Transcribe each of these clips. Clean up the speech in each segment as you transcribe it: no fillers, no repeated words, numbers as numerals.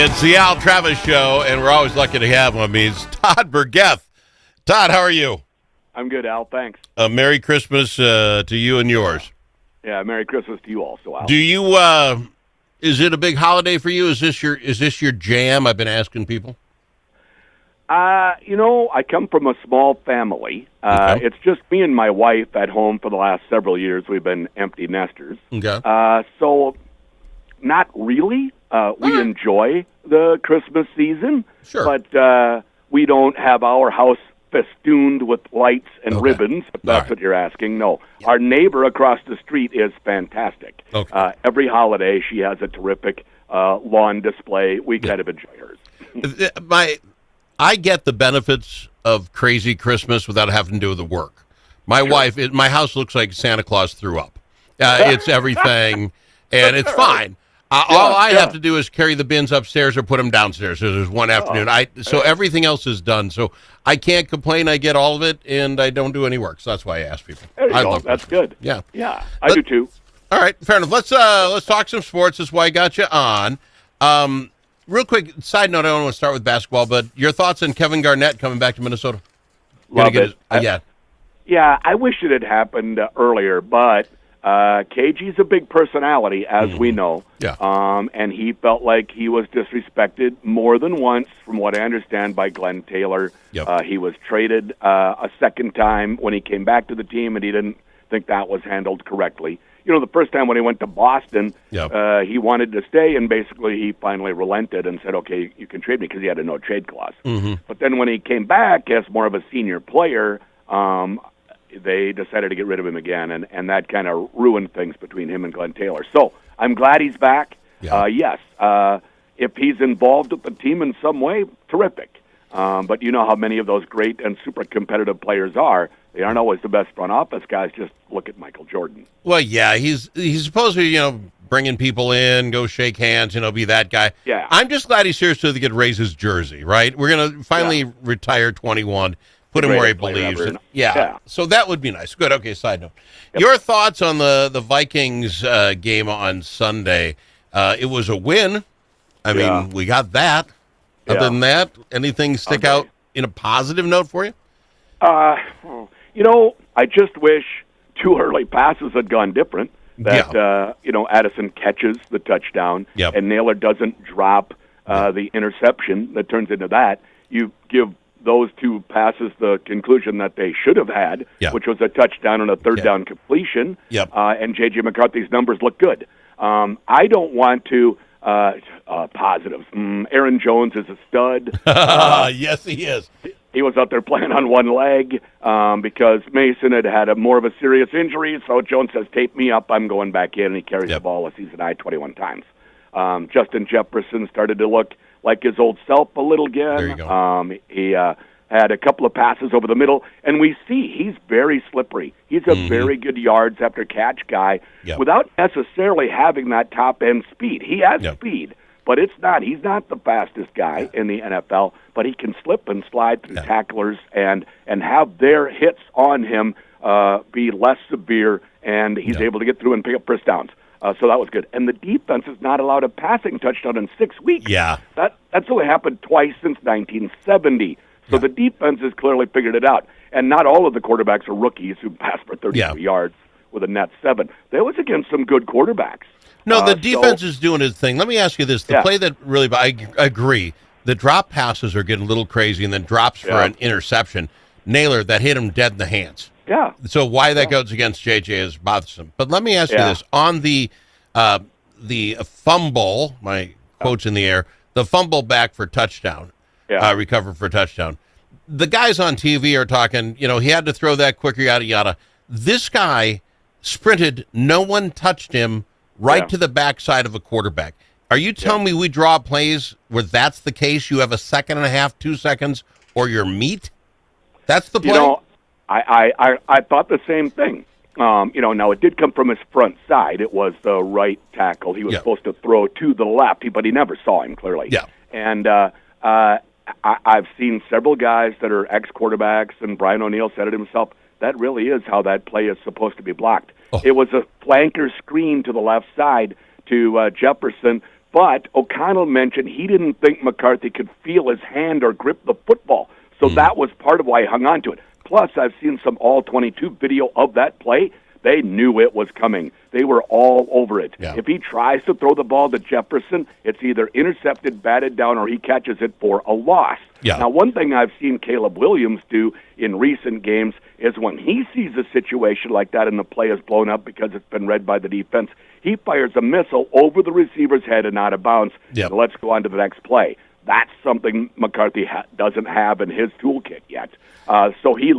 It's the Al Travis Show, and we're always lucky to have him. He's Todd Bergeth. Todd, how are you? I'm good, Al. Thanks. Merry Christmas to you and yours. Yeah, Merry Christmas to you also, Al. Do you? Is it a big holiday for you? Is this your jam? I've been asking people. I come from a small family. Okay. It's just me and my wife at home for the last several years. We've been empty nesters. Okay. So not really. We enjoy the Christmas season, Sure. but we don't have our house festooned with lights and ribbons, if that's what you're asking. No. Yeah. Our neighbor across the street is fantastic. Okay. Every holiday, she has a terrific lawn display. We kind of enjoy hers. I get the benefits of crazy Christmas without having to do the work. My wife, my house looks like Santa Claus threw up. It's everything, and it's fine. All I have to do is carry the bins upstairs or put them downstairs. So there's one afternoon. So everything else is done. So I can't complain. I get all of it, and I don't do any work. So that's why I ask people. There you I go. love That's Christmas. good. Yeah. Yeah, I do too. All right, fair enough. Let's talk some sports. That's why I got you on. Real quick side note. I don't want to start with basketball, but your thoughts on Kevin Garnett coming back to Minnesota? Love it. Yeah, I wish it had happened earlier, but KG's a big personality, as we know. Yeah. And he felt like he was disrespected more than once, from what I understand, by Glenn Taylor. Yep. He was traded a second time when he came back to the team, and he didn't think that was handled correctly. The first time when he went to Boston, he wanted to stay, and basically he finally relented and said, okay, you can trade me, because he had a no-trade clause. Mm-hmm. But then when he came back as more of a senior player, they decided to get rid of him again, and that kind of ruined things between him and Glenn Taylor. So I'm glad he's back. Yeah. Yes, if he's involved with the team in some way, terrific. But you know how many of those great and super competitive players are. They aren't always the best front office guys. Just look at Michael Jordan. Well, yeah, he's supposed to be, bringing people in, go shake hands, be that guy. Yeah. I'm just glad he's here so they could raise his jersey, right? We're going to finally retire 21, put him where he believes. Yeah. So that would be nice. Good. Okay, side note. Yep. Your thoughts on the Vikings game on Sunday? It was a win. I mean, we got that. Other than that, anything stick out in a positive note for you? I just wish two early passes had gone different. That, Addison catches the touchdown, and Naylor doesn't drop the interception that turns into that. You give those two passes the conclusion that they should have had, which was a touchdown and a third down completion, and J.J. McCarthy's numbers look good. I don't want to positives. Aaron Jones is a stud. Yes, he is. He was out there playing on one leg because Mason had more of a serious injury, so Jones says, tape me up, I'm going back in, and he carries the ball a season high 21 times. Justin Jefferson started to look like his old self a little again. There you go. He had a couple of passes over the middle, and we see he's very slippery. He's a very good yards after catch guy without necessarily having that top-end speed. He has speed, but he's not the fastest guy in the NFL, but he can slip and slide through tacklers and have their hits on him be less severe, and he's able to get through and pick up first downs. So that was good. And the defense is not allowed a passing touchdown in 6 weeks. Yeah. That's only happened twice since 1970. So the defense has clearly figured it out. And not all of the quarterbacks are rookies who pass for 33 yards with a net 7. That was against some good quarterbacks. No, the defense is doing its thing. Let me ask you this. The play that really, I agree, the drop passes are getting a little crazy, and then drops for an interception. Naylor, that hit him dead in the hands. Yeah. So why that goes against JJ is bothersome. But let me ask you this. On the fumble, my quote's in the air, the fumble back for touchdown, recover for touchdown, the guys on TV are talking, he had to throw that quicker, yada, yada. This guy sprinted. No one touched him to the backside of a quarterback. Are you telling me we draw plays where that's the case? You have a second and a half, 2 seconds, or your meat? That's the play? I thought the same thing. Now it did come from his front side. It was the right tackle. He was supposed to throw to the left, but he never saw him clearly. Yeah. And I've seen several guys that are ex-quarterbacks, and Brian O'Neill said it himself, that really is how that play is supposed to be blocked. It was a flanker screen to the left side to Jefferson But O'Connell mentioned he didn't think McCarthy could feel his hand or grip the football. So that was part of why he hung on to it. Plus, I've seen some All-22 video of that play. They knew it was coming. They were all over it. Yeah. If he tries to throw the ball to Jefferson, it's either intercepted, batted down, or he catches it for a loss. Yeah. Now, one thing I've seen Caleb Williams do in recent games is when he sees a situation like that and the play is blown up because it's been read by the defense, he fires a missile over the receiver's head and out of bounds. Yep. And let's go on to the next play. That's something McCarthy doesn't have in his toolkit yet. So he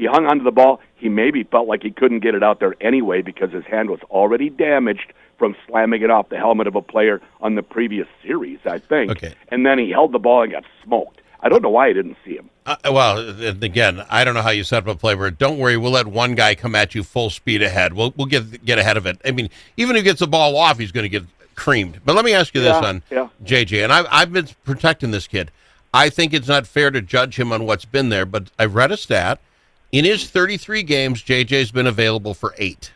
hung onto the ball. He maybe felt like he couldn't get it out there anyway because his hand was already damaged from slamming it off the helmet of a player on the previous series, I think. Okay. And then he held the ball and got smoked. I don't know why I didn't see him. Well, again, I don't know how you set up a play where, don't worry, we'll let one guy come at you full speed ahead. We'll get ahead of it. I mean, even if he gets the ball off, he's going to get creamed. But let me ask you this on JJ, and I've been protecting this kid. I think it's not fair to judge him on what's been there, but I read a stat. In his 33 games, JJ's been available for 8.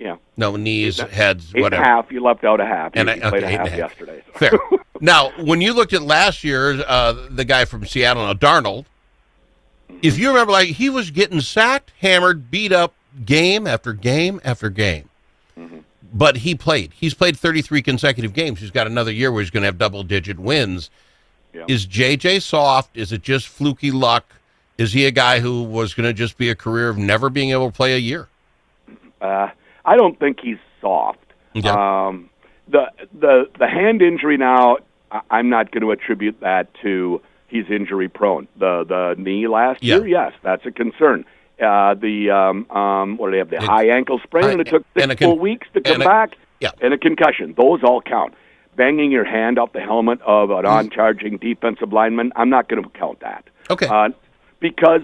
Yeah. No, knees, heads, whatever. 8.5. You left out a half. He played a half yesterday. So. Fair. Now, when you looked at last year, the guy from Seattle, Darnold, if you remember, like, he was getting sacked, hammered, beat up game after game after game. Mm-hmm. But he played. He's played 33 consecutive games. He's got another year where he's going to have double-digit wins. Yeah. Is JJ soft? Is it just fluky luck? Is he a guy who was going to just be a career of never being able to play a year? I don't think he's soft. Yeah. The hand injury now, I'm not going to attribute that to he's injury prone. The knee last year, yes, that's a concern. What do they have? The high ankle sprain, and it took 6 full weeks to come back. Yeah. And a concussion. Those all count. Banging your hand off the helmet of an on-charging defensive lineman, I'm not going to count that. Okay. Because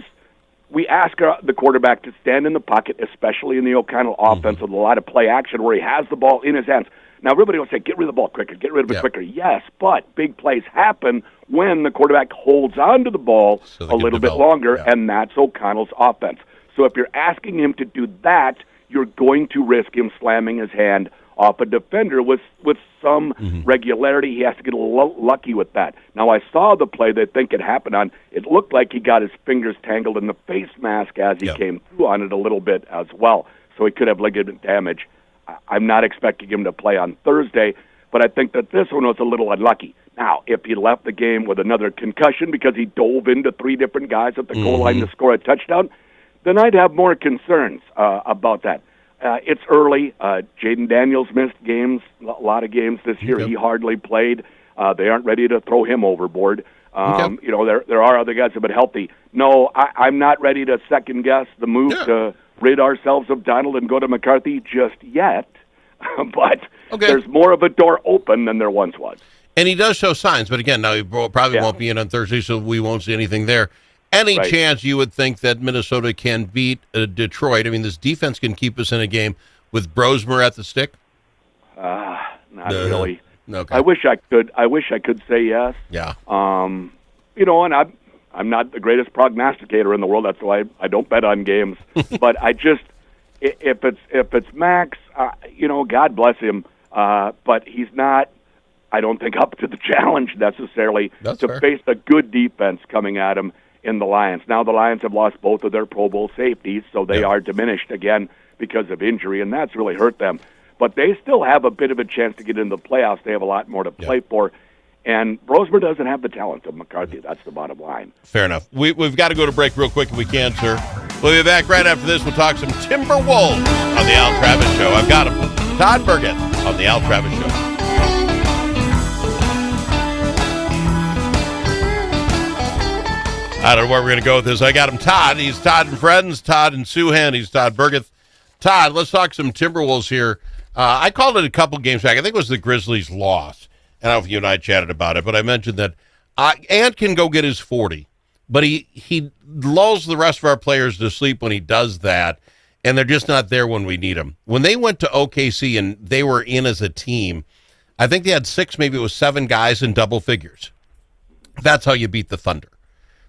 we ask the quarterback to stand in the pocket, especially in the O'Connell offense with a lot of play action where he has the ball in his hands. Now, everybody will say, get rid of the ball quicker, get rid of it quicker. Yes, but big plays happen when the quarterback holds on to the ball a little bit longer, and that's O'Connell's offense. So if you're asking him to do that, you're going to risk him slamming his hand off a defender with some regularity. He has to get a little lucky with that. Now, I saw the play they think it happened on. It looked like he got his fingers tangled in the face mask as he came through on it a little bit as well, so he could have ligament damage. I'm not expecting him to play on Thursday, but I think that this one was a little unlucky. Now, if he left the game with another concussion because he dove into 3 different guys at the goal line to score a touchdown, then I'd have more concerns about that. It's early. Jaden Daniels missed games, a lot of games this year. He hardly played. They aren't ready to throw him overboard. You know, there are other guys that have been healthy. No, I'm not ready to second-guess the move to rid ourselves of Donald and go to McCarthy just yet. But there's more of a door open than there once was. And he does show signs, but again, now he probably won't be in on Thursday, so we won't see anything there. Any chance you would think that Minnesota can beat Detroit? I mean, this defense can keep us in a game with Brosmer at the stick? Not really. Okay. I wish I could say yes. Yeah. You know, and I'm not the greatest prognosticator in the world. That's why I don't bet on games. But I just, if it's Max, you know, God bless him. But he's not, I don't think, up to the challenge necessarily face a good defense coming at him in the Lions. Now the Lions have lost both of their Pro Bowl safeties, so they are diminished again because of injury, and that's really hurt them. But they still have a bit of a chance to get into the playoffs. They have a lot more to play for. And Brosmer doesn't have the talent of McCarthy. That's the bottom line. Fair enough. We've got to go to break real quick if we can, sir. We'll be back right after this. We'll talk some Timberwolves on the Al Travis Show. I've got him. Todd Bergeth on the Al Travis Show. I don't know where we're going to go with this. I got him, Todd. He's Todd and Friends, Todd and Suhan. He's Todd Bergeth. Todd, let's talk some Timberwolves here. I called it a couple games back. I think it was the Grizzlies' loss. I don't know if you and I chatted about it, but I mentioned that Ant can go get his 40, but he lulls the rest of our players to sleep when he does that, and they're just not there when we need them. When they went to OKC and they were in as a team, I think they had 6, maybe it was 7 guys in double figures. That's how you beat the Thunder.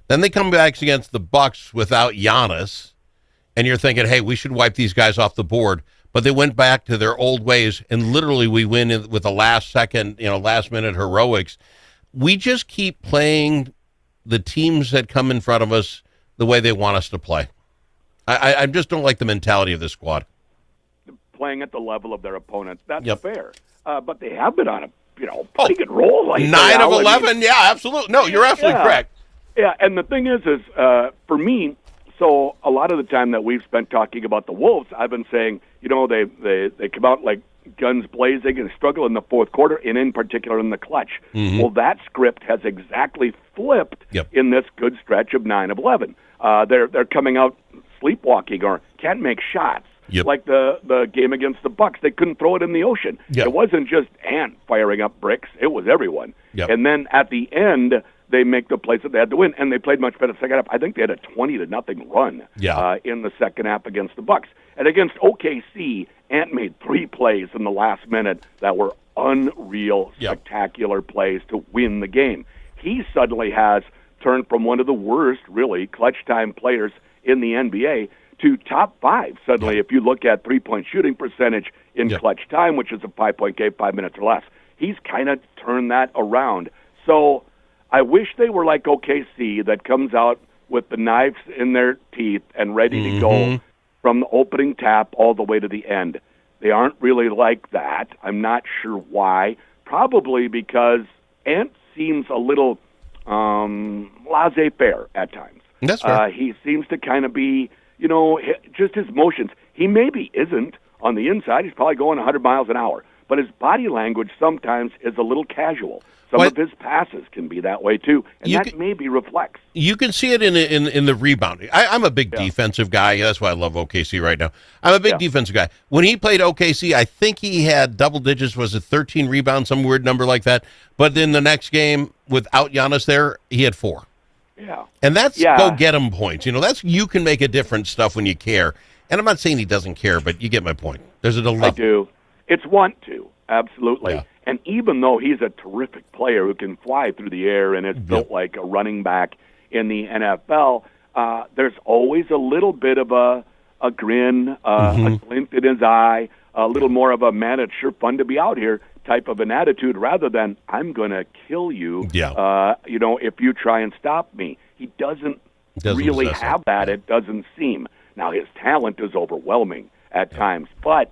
Then they come back against the Bucks without Giannis, and you're thinking, hey, we should wipe these guys off the board. but they went back to their old ways, and literally we win with a last minute heroics. We just keep playing the teams that come in front of us the way they want us to play. I just don't like the mentality of this squad. Playing at the level of their opponents, that's fair. But they have been on a pretty good roll. Like 9 of 11, yeah, absolutely. No, you're absolutely correct. Yeah, and the thing is for me, so a lot of the time that we've spent talking about the Wolves, I've been saying, they come out like guns blazing and struggle in the fourth quarter, and in particular in the clutch. Mm-hmm. Well, that script has exactly flipped in this good stretch of 9 of 11. They're coming out sleepwalking or can't make shots. Yep. Like the game against the Bucks, they couldn't throw it in the ocean. Yep. It wasn't just Ant firing up bricks; it was everyone. Yep. And then at the end, they make the plays that they had to win, and they played much better second half. I think they had a 20-0 run in the second half against the Bucks. And against OKC, Ant made 3 plays in the last minute that were unreal, spectacular plays to win the game. He suddenly has turned from one of the worst, really, clutch time players in the NBA to top 5. Suddenly, if you look at three-point shooting percentage in clutch time, which is a 5-point game, 5 minutes or less, he's kind of turned that around. So I wish they were like OKC that comes out with the knives in their teeth and ready to go from the opening tap all the way to the end. They aren't really like that. I'm not sure why. Probably because Ant seems a little laissez-faire at times. That's fair. He seems to kind of be, just his motions. He maybe isn't on the inside. He's probably going 100 miles an hour. But his body language sometimes is a little casual. Some of his passes can be that way, too. And that maybe reflects. You can see it in the rebounding. I'm a big defensive guy. That's why I love OKC right now. I'm a big defensive guy. When he played OKC, I think he had double digits. Was it 13 rebounds, some weird number like that? But then the next game, without Giannis there, he had 4. Yeah. And that's go get him points. That's you can make a difference stuff when you care. And I'm not saying he doesn't care, but you get my point. There's a dilemma. I do. It's want to, absolutely. Yeah. And even though he's a terrific player who can fly through the air and is built like a running back in the NFL, there's always a little bit of a grin, a glint in his eye, a little more of a, man, it's sure fun to be out here type of an attitude rather than, I'm going to kill you, if you try and stop me. He doesn't really have that, it doesn't seem. Now, his talent is overwhelming at times, but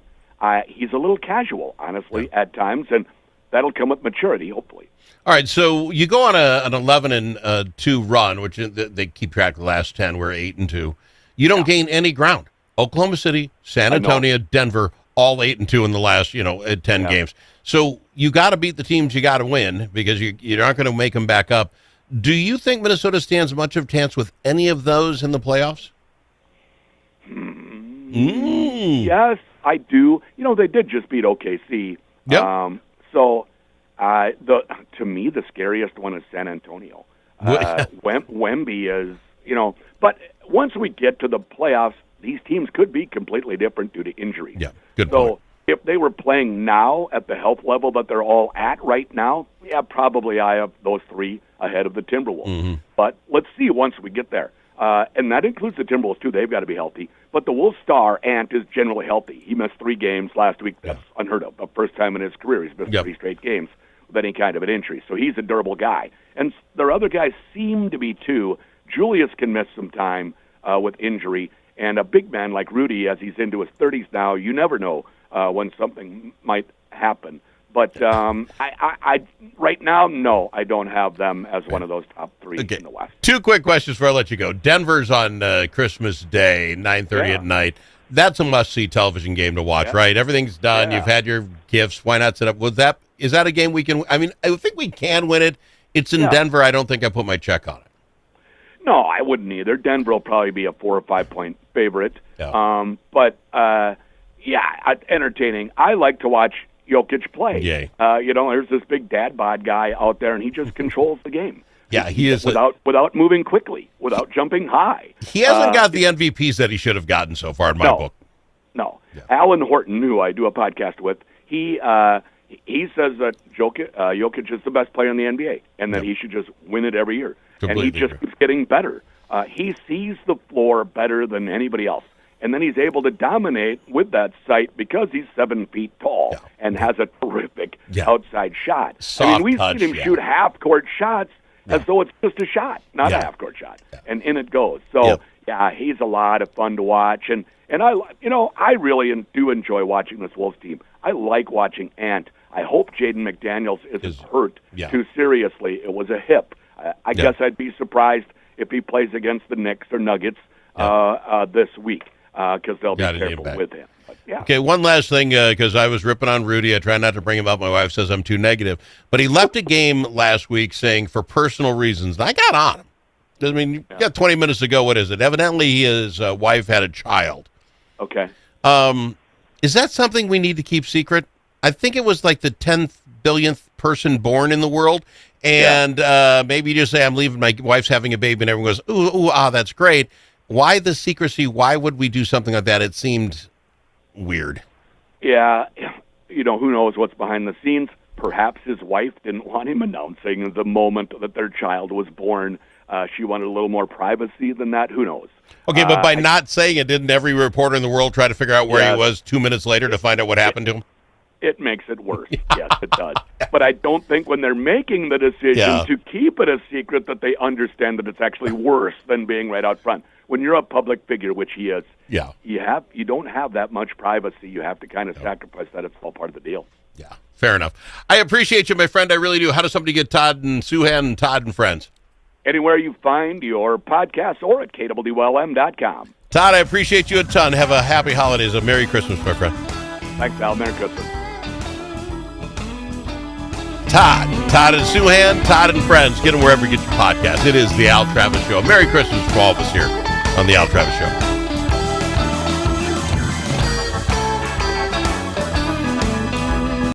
he's a little casual, honestly, at times, and that'll come with maturity, hopefully. All right, so you go on an 11-2 run, which they keep track of the last 10. We're 8-2. You don't gain any ground. Oklahoma City, San Antonio, Denver, all 8-2 in the last 10 games. So you got to beat the teams you got to win because you're not going to make them back up. Do you think Minnesota stands much of a chance with any of those in the playoffs? Yes, I do. They did just beat OKC. Yep. To me, the scariest one is San Antonio. Wemby is, but once we get to the playoffs, these teams could be completely different due to injuries. Yeah, good point. So if they were playing now at the health level that they're all at right now, probably I have those 3 ahead of the Timberwolves. Mm-hmm. But let's see once we get there. And that includes the Timberwolves, too. They've got to be healthy. But the Wolves star, Ant, is generally healthy. He missed 3 games last week. That's unheard of. The first time in his career he's missed 3 straight games with any kind of an injury. So he's a durable guy. And their other guys seem to be, too. Julius can miss some time with injury. And a big man like Rudy, as he's into his 30s now, you never know when something might happen. But I right now, no, I don't have them as one of those top 3 in the West. 2 quick questions before I let you go. Denver's on Christmas Day, 9:30 at night. That's a must-see television game to watch, right? Everything's done. You've had your gifts. Why not set up? Is that a game we can? I mean, I think we can win it. It's in Denver. I don't think I put my check on it. No, I wouldn't either. Denver will probably be a 4 or 5 point favorite. Yeah. Entertaining. I like to watch Jokic play. Yay. There's this big dad bod guy out there, and he just controls the game. Yeah, he is without moving quickly, without jumping high. He hasn't got the MVPs that he should have gotten so far in my book. No. Yeah. Alan Horton, who I do a podcast with, he says that Jokic is the best player in the NBA, and that he should just win it every year. Completely and he just keeps getting better. He sees the floor better than anybody else. and then he's able to dominate with that sight because he's 7 feet tall and has a terrific outside shot. Soft we've touch, seen him shoot half-court shots as though it's just a shot, not a half-court shot, and in it goes. So, he's a lot of fun to watch, and I really do enjoy watching this Wolves team. I like watching Ant. I hope Jaden McDaniels isn't hurt too seriously. It was a hip. I guess I'd be surprised if he plays against the Knicks or Nuggets this week because they'll be careful with him. But, Okay, one last thing, because I was ripping on Rudy. I try not to bring him up. My wife says I'm too negative. But he left a game last week saying for personal reasons. And I got on him. I mean, you got 20 minutes to go. What is it? Evidently, his wife had a child. Okay. Is that something we need to keep secret? I think it was like the 10th billionth person born in the world. And maybe you just say, I'm leaving, my wife's having a baby, and everyone goes, ooh, that's great. Why the secrecy? Why would we do something like that? It seemed weird. Yeah, who knows what's behind the scenes. Perhaps his wife didn't want him announcing the moment that their child was born. She wanted a little more privacy than that. Who knows? Okay, but by not saying it, didn't every reporter in the world try to figure out where he was 2 minutes later to find out what happened to him? It makes it worse. Yes, it does. But I don't think when they're making the decision to keep it a secret that they understand that it's actually worse than being right out front. When you're a public figure, which he is, you don't have that much privacy. You have to kind of sacrifice that. It's all part of the deal. Yeah, fair enough. I appreciate you, my friend. I really do. How does somebody get Todd and Suhan and Todd and Friends? Anywhere you find your podcasts or at kwlm.com. Todd, I appreciate you a ton. Have a happy holidays. A Merry Christmas, my friend. Thanks, Al. Merry Christmas. Todd and Suhan, Todd and Friends. Get them wherever you get your podcast. It is the Al Travis Show. Merry Christmas from all of us here on the Al Travis Show.